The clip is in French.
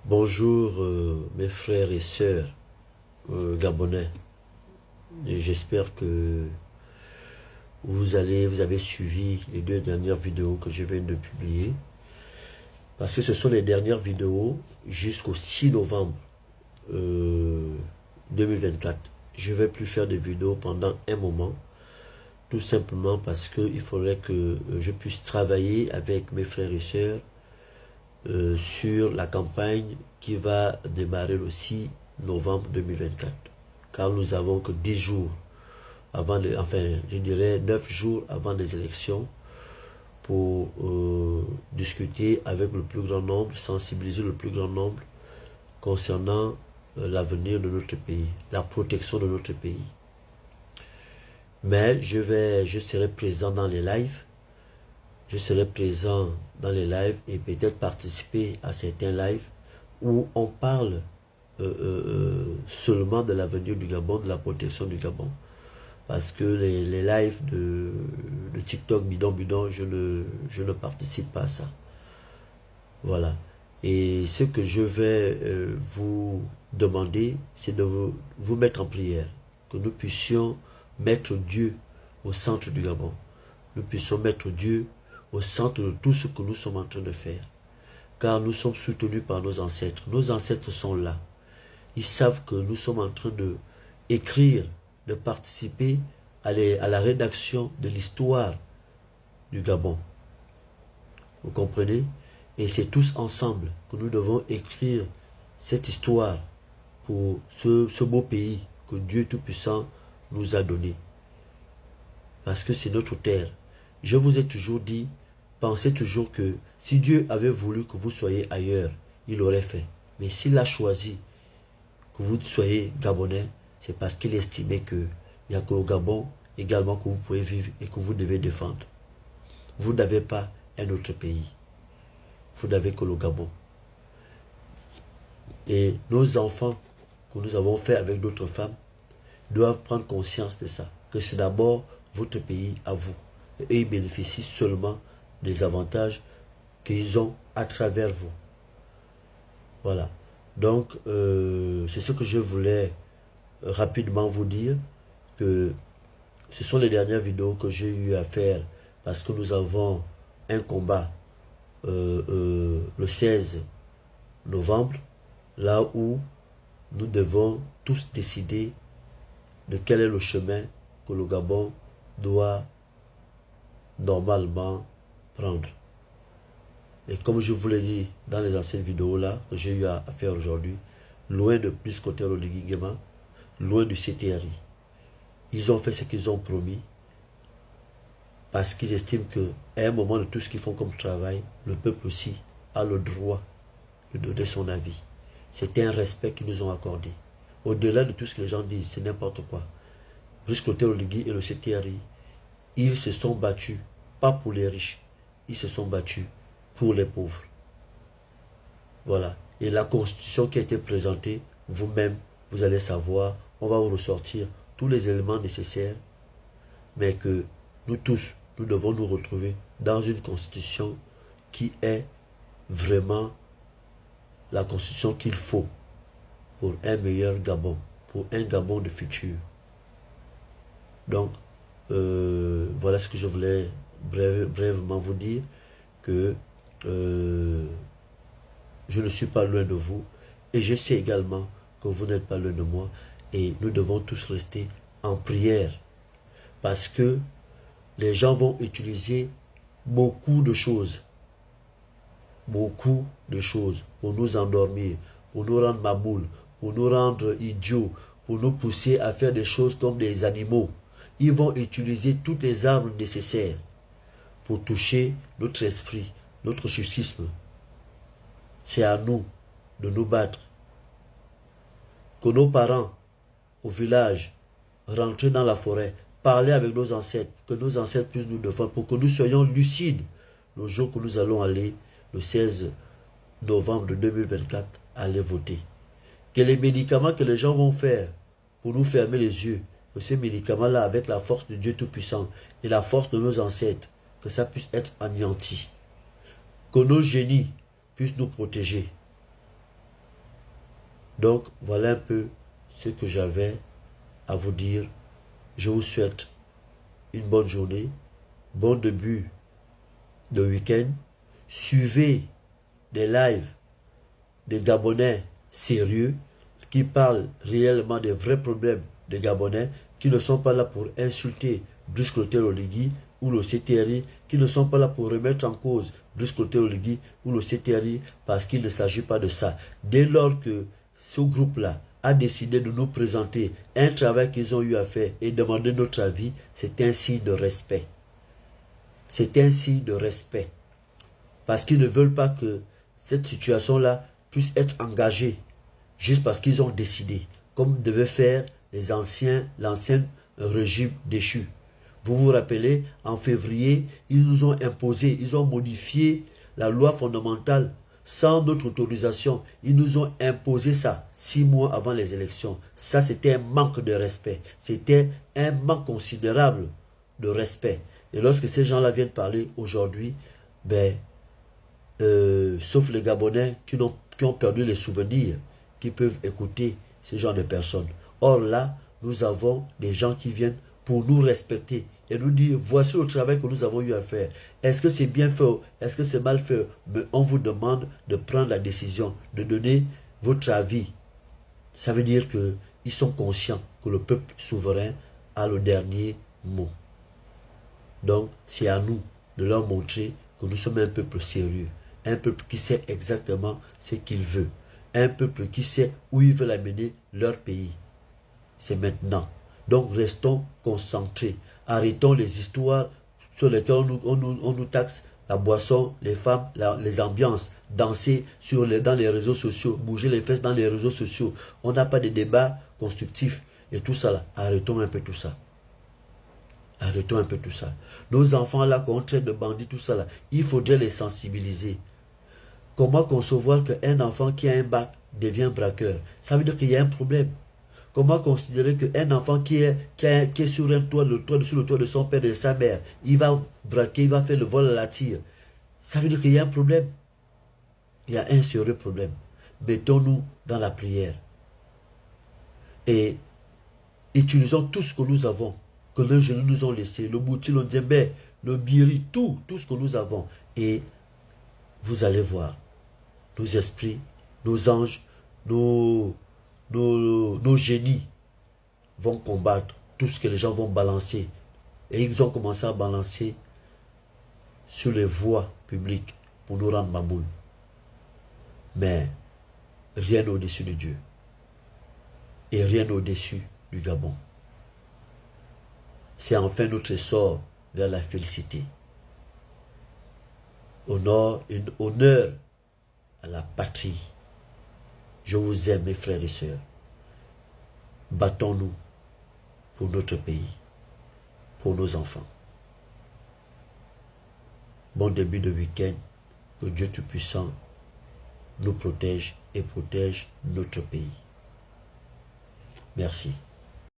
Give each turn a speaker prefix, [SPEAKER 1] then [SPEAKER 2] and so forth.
[SPEAKER 1] Bonjour mes frères et sœurs gabonais. Et j'espère que vous avez suivi les deux dernières vidéos que je viens de publier. Parce que ce sont les dernières vidéos jusqu'au 6 novembre 2024. Je ne vais plus faire de vidéos pendant un moment. Tout simplement parce qu'il faudrait que je puisse travailler avec mes frères et sœurs sur la campagne qui va démarrer le 6 novembre 2024. Car nous avons que 10 jours avant, je dirais 9 jours avant les élections pour discuter avec le plus grand nombre, sensibiliser le plus grand nombre concernant l'avenir de notre pays, la protection de notre pays. Mais je serai présent dans les lives. Je serai présent dans les lives et peut-être participer à certains lives où on parle seulement de l'avenir du Gabon, de la protection du Gabon. Parce que les lives de TikTok bidon, je ne participe pas à ça. Voilà. Et ce que je vais vous demander, c'est de vous mettre en prière. Que nous puissions mettre Dieu au centre du Gabon. Nous puissions mettre Dieu au centre de tout ce que nous sommes en train de faire. Car nous sommes soutenus par nos ancêtres. Nos ancêtres sont là. Ils savent que nous sommes en train de écrire, de participer à la rédaction de l'histoire du Gabon. Vous comprenez? Et c'est tous ensemble que nous devons écrire cette histoire pour ce beau pays que Dieu Tout-Puissant nous a donné. Parce que c'est notre terre. Je vous ai toujours dit, pensez toujours que si Dieu avait voulu que vous soyez ailleurs, il l'aurait fait. Mais s'il a choisi que vous soyez Gabonais, c'est parce qu'il estimait qu'il n'y a qu'au Gabon également que vous pouvez vivre et que vous devez défendre. Vous n'avez pas un autre pays. Vous n'avez que le Gabon. Et nos enfants que nous avons fait avec d'autres femmes doivent prendre conscience de ça. Que c'est d'abord votre pays à vous. Et ils bénéficient seulement des avantages qu'ils ont à travers vous. Voilà. Donc, c'est ce que je voulais rapidement vous dire, que ce sont les dernières vidéos que j'ai eu à faire parce que nous avons un combat le 16 novembre, là où nous devons tous décider de quel est le chemin que le Gabon doit normalement prendre. Et comme je vous l'ai dit dans les anciennes vidéos là que j'ai eu à faire aujourd'hui, loin de plus côté Rodigingema, loin du CTRI. Ils ont fait ce qu'ils ont promis parce qu'ils estiment qu'à un moment de tout ce qu'ils font comme travail, le peuple aussi a le droit de donner son avis. C'est un respect qu'ils nous ont accordé. Au-delà de tout ce que les gens disent, c'est n'importe quoi. Brice Oligui et le CTRI, ils se sont battus, pas pour les riches, ils se sont battus pour les pauvres. Voilà. Et la constitution qui a été présentée, vous-même, vous allez savoir, on va vous ressortir tous les éléments nécessaires, mais que nous tous, nous devons nous retrouver dans une constitution qui est vraiment la constitution qu'il faut pour un meilleur Gabon, pour un Gabon de futur. Donc, voilà ce que je voulais brièvement vous dire, que je ne suis pas loin de vous, et je sais également que vous n'êtes pas loin de moi, et nous devons tous rester en prière, parce que les gens vont utiliser beaucoup de choses pour nous endormir, pour nous rendre maboules, pour nous rendre idiots, pour nous pousser à faire des choses comme des animaux. Ils vont utiliser toutes les armes nécessaires pour toucher notre esprit, notre justice. C'est à nous de nous battre. Que nos parents, au village, rentrent dans la forêt, parler avec nos ancêtres, que nos ancêtres puissent nous défendre, pour que nous soyons lucides le jour que nous allons aller, le 16 novembre 2024, aller voter. Que les médicaments que les gens vont faire pour nous fermer les yeux, que ces médicaments-là, avec la force de Dieu Tout-Puissant et la force de nos ancêtres, que ça puisse être anéanti. Que nos génies puissent nous protéger. Donc, voilà un peu ce que j'avais à vous dire. Je vous souhaite une bonne journée, bon début de week-end. Suivez des lives des Gabonais sérieux qui parlent réellement des vrais problèmes des Gabonais, qui ne sont pas là pour insulter Brice Clotaire Oligui ou le CTRI, qui ne sont pas là pour remettre en cause Brice Clotaire Oligui ou le CTRI, parce qu'il ne s'agit pas de ça. Dès lors que ce groupe-là a décidé de nous présenter un travail qu'ils ont eu à faire et demander notre avis, c'est un signe de respect. C'est un signe de respect. Parce qu'ils ne veulent pas que cette situation-là puisse être engagée juste parce qu'ils ont décidé, comme devaient faire l'ancien régime déchu. Vous vous rappelez, en février, ils nous ont imposé, ils ont modifié la loi fondamentale sans notre autorisation. Ils nous ont imposé ça 6 mois avant les élections. Ça, c'était un manque de respect. C'était un manque considérable de respect. Et lorsque ces gens-là viennent parler aujourd'hui, sauf les Gabonais qui ont perdu les souvenirs, qui peuvent écouter ce genre de personnes. Or là, nous avons des gens qui viennent pour nous respecter et nous dire, voici le travail que nous avons eu à faire. Est-ce que c'est bien fait? Est-ce que c'est mal fait? Mais on vous demande de prendre la décision, de donner votre avis. Ça veut dire qu'ils sont conscients que le peuple souverain a le dernier mot. Donc, c'est à nous de leur montrer que nous sommes un peuple sérieux. Un peuple qui sait exactement ce qu'il veut. Un peuple qui sait où il veut amener leur pays. C'est maintenant. Donc restons concentrés. Arrêtons les histoires sur lesquelles on nous taxe la boisson, les femmes, les ambiances, danser dans les réseaux sociaux, bouger les fesses dans les réseaux sociaux. On n'a pas de débat constructif et tout ça là. Arrêtons un peu tout ça. Arrêtons un peu tout ça. Nos enfants là qu'on traite de bandits, tout ça là, il faudrait les sensibiliser. Comment concevoir qu'un enfant qui a un bac devient braqueur? Ça veut dire qu'il y a un problème. Comment considérer qu'un enfant qui est sur un toit, sur le toit de son père et de sa mère, il va braquer, il va faire le vol à la tire? Ça veut dire qu'il y a un problème. Il y a un sérieux problème. Mettons-nous dans la prière. Et utilisons tout ce que nous avons, que les genoux nous ont laissé, le bouti, le djembé, le biri, tout ce que nous avons. Et vous allez voir, nos esprits, nos anges, nos génies vont combattre tout ce que les gens vont balancer. Et ils ont commencé à balancer sur les voies publiques pour nous rendre maboule. Mais rien au-dessus de Dieu. Et rien au-dessus du Gabon. C'est enfin notre essor vers la félicité. Honneur à la patrie. Je vous aime, mes frères et sœurs. Battons-nous pour notre pays, pour nos enfants. Bon début de week-end. Que Dieu Tout-Puissant nous protège et protège notre pays. Merci.